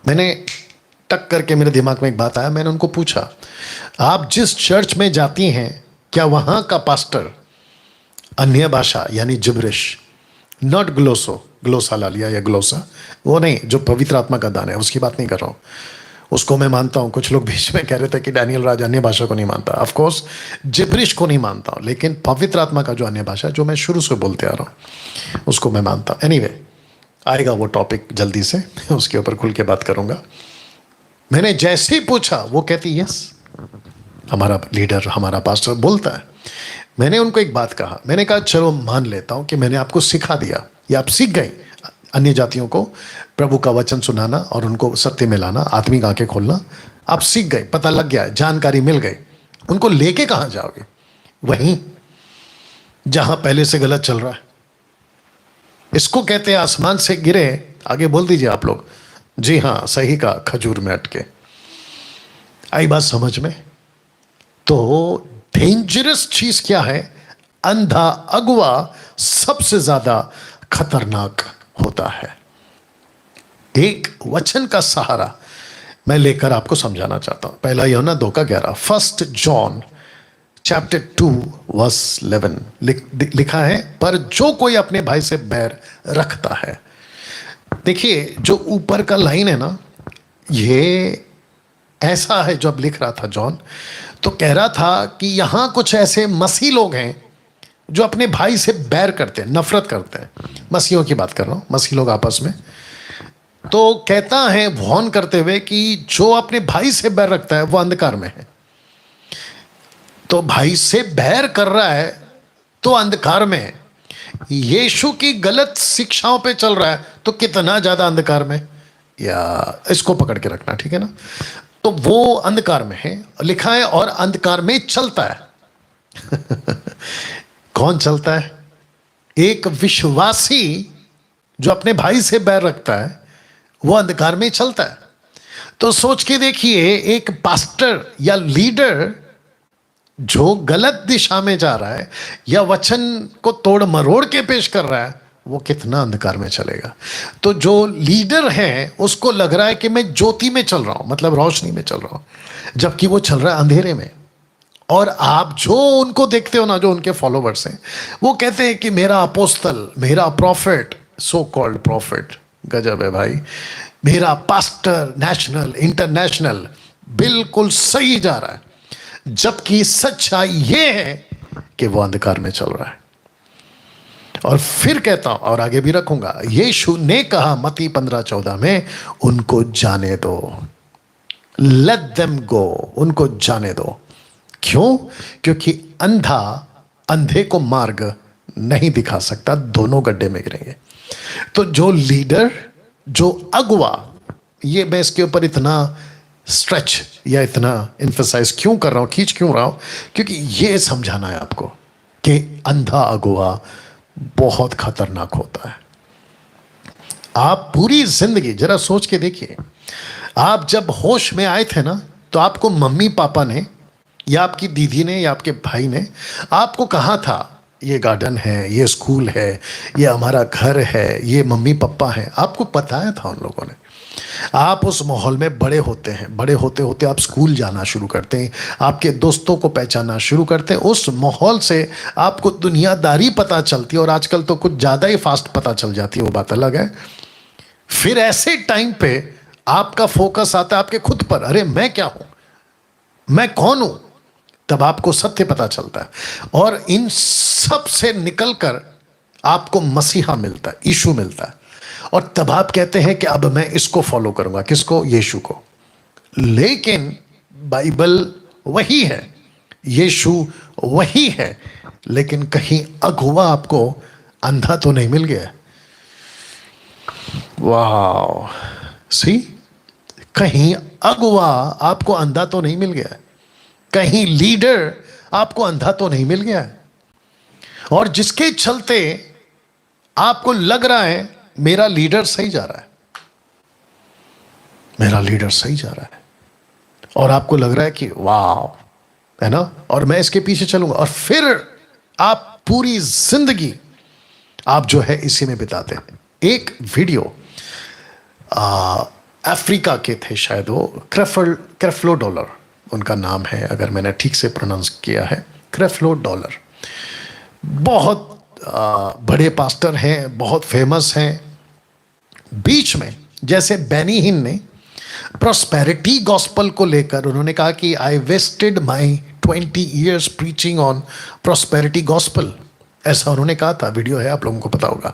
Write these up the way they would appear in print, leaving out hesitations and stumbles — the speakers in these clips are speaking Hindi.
मैंने टक करके मेरे दिमाग में एक बात आया, मैंने उनको पूछा, आप जिस चर्च में जाती हैं क्या वहां का पास्टर अन्य भाषा यानी जिब्रिश, नॉट ग्लोसो, ग्लोसा ला लिया या ग्लोसा, वो नहीं, जो पवित्र आत्मा का दान है उसकी बात नहीं कर रहा हूं। उसको मैं मानता हूं। कुछ लोग बीच में कह रहे थे कि डैनियल राज अन्य भाषा को नहीं मानता। ऑफ कोर्स जिब्रिश को नहीं मानता हूं, लेकिन पवित्र आत्मा का जो अन्य भाषा जो मैं शुरू से बोलते आ रहा हूं उसको मैं मानता हूं। एनीवे, आएगा वो टॉपिक जल्दी से, उसके ऊपर खुल के बात करूंगा। मैंने जैसे ही पूछा वो कहती यस, हमारा लीडर हमारा पास्टर बोलता है। मैंने उनको एक बात कहा, मैंने कहा चलो मान लेता हूं कि मैंने आपको सिखा दिया या आप सीख गए अन्य जातियों को प्रभु का वचन सुनाना और उनको सत्य में लाना, आत्मिक आंखें खोलना, आप सीख गए, पता लग गया, जानकारी मिल गई। उनको लेके कहां जाओगे? वहीं जहां पहले से गलत चल रहा है। इसको कहते हैं आसमान से गिरे। आगे बोल दीजिए आप लोग। जी हां, सही का खजूर में अटके। आई बात समझ में? तो डेंजरस चीज क्या है? अंधा अगुआ सबसे ज्यादा खतरनाक होता है। एक वचन का सहारा मैं लेकर आपको समझाना चाहता हूं। पहला यूहन्ना 2:11, फर्स्ट जॉन चैप्टर 2 वर्स 11 लिखा है, पर जो कोई अपने भाई से बैर रखता है। देखिए जो ऊपर का लाइन है ना, ये ऐसा है। जब लिख रहा था जॉन तो कह रहा था कि यहां कुछ ऐसे मसीह लोग हैं जो अपने भाई से बैर करते हैं, नफरत करते हैं। मसीहों की बात कर रहा हूं, मसीह लोग आपस में। तो कहता है वॉर्न करते हुए कि जो अपने भाई से बैर रखता है वो अंधकार में है। तो भाई से बैर कर रहा है तो अंधकार में है। यीशु की गलत शिक्षाओं पे चल रहा है तो कितना ज्यादा अंधकार में। या इसको पकड़ के रखना, ठीक है ना? तो वो अंधकार में है, लिखा है, और अंधकार में चलता है। कौन चलता है? एक विश्वासी जो अपने भाई से बैर रखता है वो अंधकार में चलता है। तो सोच के देखिए, एक पास्टर या लीडर जो गलत दिशा में जा रहा है या वचन को तोड़ मरोड़ के पेश कर रहा है, वो कितना अंधकार में चलेगा। तो जो लीडर है उसको लग रहा है कि मैं ज्योति में चल रहा हूं, मतलब रोशनी में चल रहा हूं, जबकि वो चल रहा है अंधेरे में। और आप जो उनको देखते हो ना, जो उनके फॉलोवर्स हैं, वो कहते हैं कि मेरा अपोस्तल, मेरा प्रॉफिट, सो कॉल्ड प्रॉफिट, गजब है भाई, मेरा पास्टर नेशनल इंटरनेशनल बिल्कुल सही जा रहा है। जबकि सच्चाई ये है कि वो अंधकार में चल रहा है। और फिर कहता हूं, और आगे भी रखूंगा, यीशु ने कहा मत्ती 15:14 में, उनको जाने दो, लेट देम गो, उनको जाने दो। क्यों? क्योंकि अंधा अंधे को मार्ग नहीं दिखा सकता, दोनों गड्ढे में गिरेंगे। तो जो लीडर, जो अगुआ, ये मैं इसके ऊपर इतना स्ट्रेच या इतना इन्फेसाइज क्यों कर रहा हूं, खींच क्यों रहा हूं? क्योंकि ये समझाना है आपको कि अंधा अगुआ बहुत खतरनाक होता है। आप पूरी जिंदगी जरा सोच के देखिए, आप जब होश में आए थे ना, तो आपको मम्मी पापा ने या आपकी दीदी ने या आपके भाई ने आपको कहा था ये गार्डन है, ये स्कूल है, ये हमारा घर है, ये मम्मी पापा है, आपको बताया था उन लोगों ने। आप उस माहौल में बड़े होते हैं, बड़े होते होते आप स्कूल जाना शुरू करते हैं, आपके दोस्तों को पहचानना शुरू करते हैं। उस माहौल से आपको दुनियादारी पता चलती है, और आजकल तो कुछ ज़्यादा ही फास्ट पता चल जाती है, वो बात अलग है। फिर ऐसे टाइम पे आपका फोकस आता है आपके खुद पर, अरे मैं क्या हूं, मैं कौन हूं। तब आपको सत्य पता चलता है, और इन सब से निकलकर आपको मसीहा मिलता है, यीशु मिलता है। और तब आप कहते हैं कि अब मैं इसको फॉलो करूंगा। किसको? यीशु को। लेकिन बाइबल वही है, यीशु वही है, लेकिन कहीं अगुआ आपको अंधा तो नहीं मिल गया। वाह, सी, कहीं अगुआ आपको अंधा तो नहीं मिल गया, कहीं लीडर आपको अंधा तो नहीं मिल गया। और जिसके चलते आपको लग रहा है मेरा लीडर सही जा रहा है, मेरा लीडर सही जा रहा है, और आपको लग रहा है कि वाह, है ना, और मैं इसके पीछे चलूंगा। और फिर आप पूरी जिंदगी आप जो है इसी में बिताते हैं। एक वीडियो अफ्रीका के थे शायद वो, क्रेफ्लो डॉलर उनका नाम है, अगर मैंने ठीक से प्रोनाउंस किया है, क्रेफ्लो डॉलर। बहुत बड़े पास्टर हैं, बहुत फेमस हैं। बीच में जैसे बेनी हिन ने प्रॉस्पेरिटी गॉस्पल को लेकर उन्होंने कहा कि I wasted my 20 years preaching on prosperity gospel, ऐसा उन्होंने कहा था। वीडियो है, आप लोगों को पता होगा।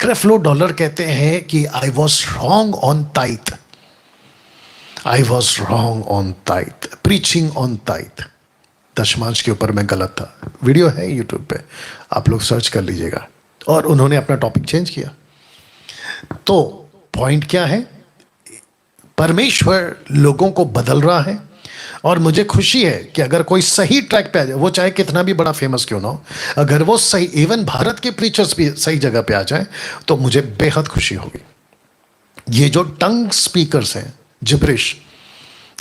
क्रेफ्लो डॉलर कहते हैं कि I was wrong on tithe, I was wrong on tithe, preaching on tithe, दशमांश के ऊपर मैं गलत था। वीडियो है यूट्यूब पे, आप लोग सर्च कर लीजिएगा। और उन्होंने अपना टॉपिक चेंज किया। तो पॉइंट क्या है, परमेश्वर लोगों को बदल रहा है। और मुझे खुशी है कि अगर कोई सही ट्रैक पे आ जाए, वो चाहे कितना भी बड़ा फेमस क्यों ना हो, अगर वो सही, इवन भारत के प्रीचर्स भी सही जगह पे आ जाए, तो मुझे बेहद खुशी होगी। ये जो टंग स्पीकर्स हैं, जिब्रिश,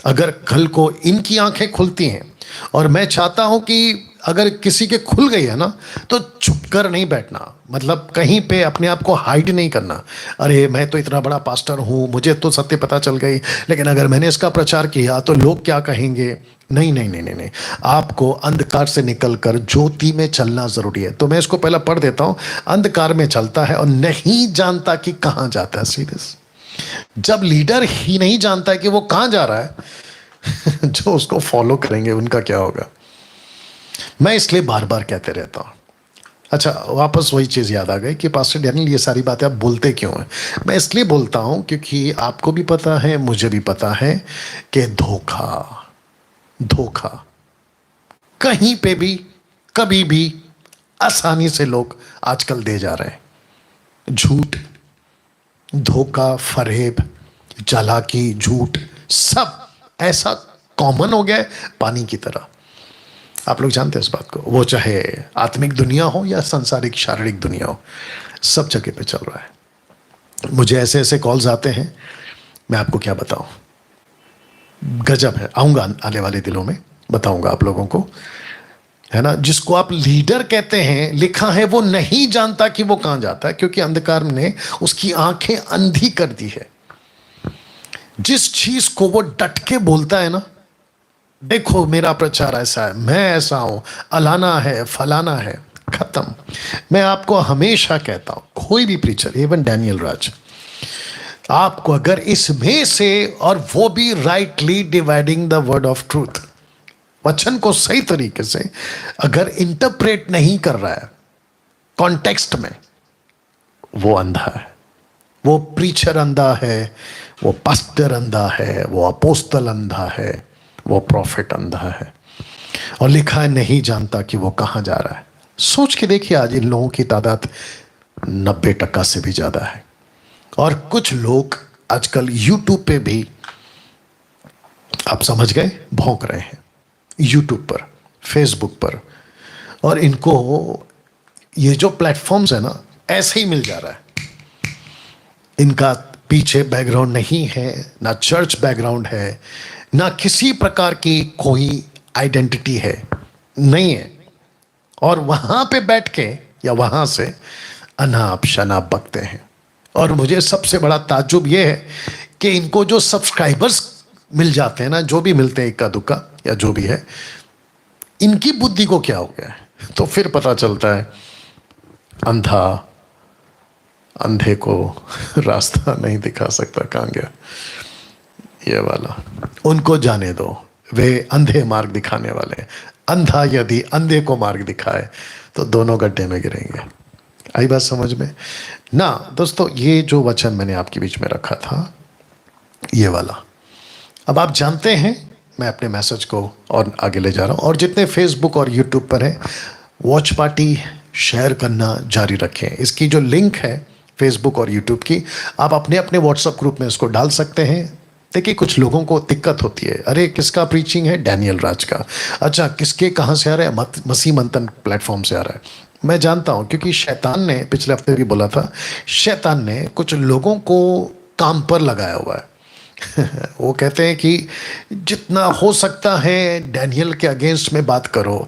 अगर कल को इनकी आंखें खुलती हैं, और मैं चाहता हूं कि अगर किसी के खुल गई है ना, तो चुप कर नहीं बैठना, मतलब कहीं पे अपने आप को हाइड नहीं करना। अरे मैं तो इतना बड़ा पास्टर हूं, मुझे तो सत्य पता चल गई, लेकिन अगर मैंने इसका प्रचार किया तो लोग क्या कहेंगे। नहीं नहीं नहीं नहीं नहीं, आपको अंधकार से निकलकर ज्योति में चलना जरूरी है। तो मैं इसको पहले पढ़ देता हूं। अंधकार में चलता है और नहीं जानता कि कहां जाता है। सीरियस, जब लीडर ही नहीं जानता है कि वो कहां जा रहा है जो उसको फॉलो करेंगे उनका क्या होगा। मैं इसलिए बार बार कहते रहता हूं। अच्छा, वापस वही चीज याद आ गई कि पास्टर डैनियल ये सारी बातें आप बोलते क्यों हैं। मैं इसलिए बोलता हूं क्योंकि आपको भी पता है, मुझे भी पता है कि धोखा कहीं पे भी कभी भी आसानी से लोग आजकल दे जा रहे हैं। झूठ, धोखा, फरेब, चालाकी, झूठ, सब ऐसा कॉमन हो गया है पानी की तरह। आप लोग जानते हैं इस बात को, वो चाहे आत्मिक दुनिया हो या सांसारिक शारीरिक दुनिया हो, सब जगह पे चल रहा है। मुझे ऐसे ऐसे कॉल्स आते हैं, मैं आपको क्या बताऊं, गजब है। आऊंगा आने वाले दिनों में, बताऊंगा आप लोगों को, है ना। जिसको आप लीडर कहते हैं, लिखा है वो नहीं जानता कि वो कहां जाता है, क्योंकि अंधकार ने उसकी आंखें अंधी कर दी है। जिस चीज को वो डट के बोलता है ना, देखो मेरा प्रचार ऐसा है, मैं ऐसा हूं, अलाना है, फलाना है, खत्म। मैं आपको हमेशा कहता हूं, कोई भी प्रीचर, इवन डैनियल राज, आपको अगर इसमें से, और वो भी rightly dividing the word of truth, वचन को सही तरीके से अगर इंटरप्रेट नहीं कर रहा है कॉन्टेक्स्ट में, वो अंधा है। वो प्रीचर अंधा है, वो पास्टर अंधा है, वो अपोस्तल अंधा है, वो प्रॉफिट अंधा है। और लिखा है नहीं जानता कि वो कहां जा रहा है। सोच के देखिए, आज इन लोगों की तादाद 90% से भी ज्यादा है। और कुछ लोग आजकल यूट्यूब पे भी, आप समझ गए, भौंक रहे हैं यूट्यूब पर, फेसबुक पर। और इनको ये जो प्लेटफॉर्म्स है ना, ऐसे ही मिल जा रहा है। इनका पीछे बैकग्राउंड नहीं है, ना चर्च बैकग्राउंड है, ना किसी प्रकार की कोई आइडेंटिटी है, नहीं है। और वहां पे बैठ के या वहां से अनाप शनाप बकते हैं। और मुझे सबसे बड़ा ताज्जुब यह है कि इनको जो सब्सक्राइबर्स मिल जाते हैं ना, जो भी मिलते हैं इक्का दुक्का या जो भी है, इनकी बुद्धि को क्या हो गया है। तो फिर पता चलता है अंधा अंधे को रास्ता नहीं दिखा सकता, कहां गया ये वाला। उनको जाने दो, वे अंधे मार्ग दिखाने वाले हैं। अंधा यदि अंधे को मार्ग दिखाए तो दोनों गड्ढे में गिरेंगे। आई बात समझ में ना दोस्तों। ये जो वचन मैंने आपके बीच में रखा था, ये वाला, अब आप जानते हैं मैं अपने मैसेज को और आगे ले जा रहा हूं। और जितने फेसबुक और यूट्यूब पर है, वॉच पार्टी शेयर करना जारी रखें। इसकी जो लिंक है फेसबुक और यूट्यूब की, आप अपने अपने व्हाट्सएप ग्रुप में इसको डाल सकते हैं। देखिए, कुछ लोगों को दिक्कत होती है, अरे किसका प्रीचिंग है, डैनियल राज का। अच्छा, किसके कहां से आ रहा है, मसीह मंथन प्लेटफॉर्म से आ रहा है। मैं जानता हूं, क्योंकि शैतान ने पिछले हफ्ते भी बोला था, शैतान ने कुछ लोगों को काम पर लगाया हुआ है वो कहते हैं कि जितना हो सकता है डैनियल के अगेंस्ट में बात करो।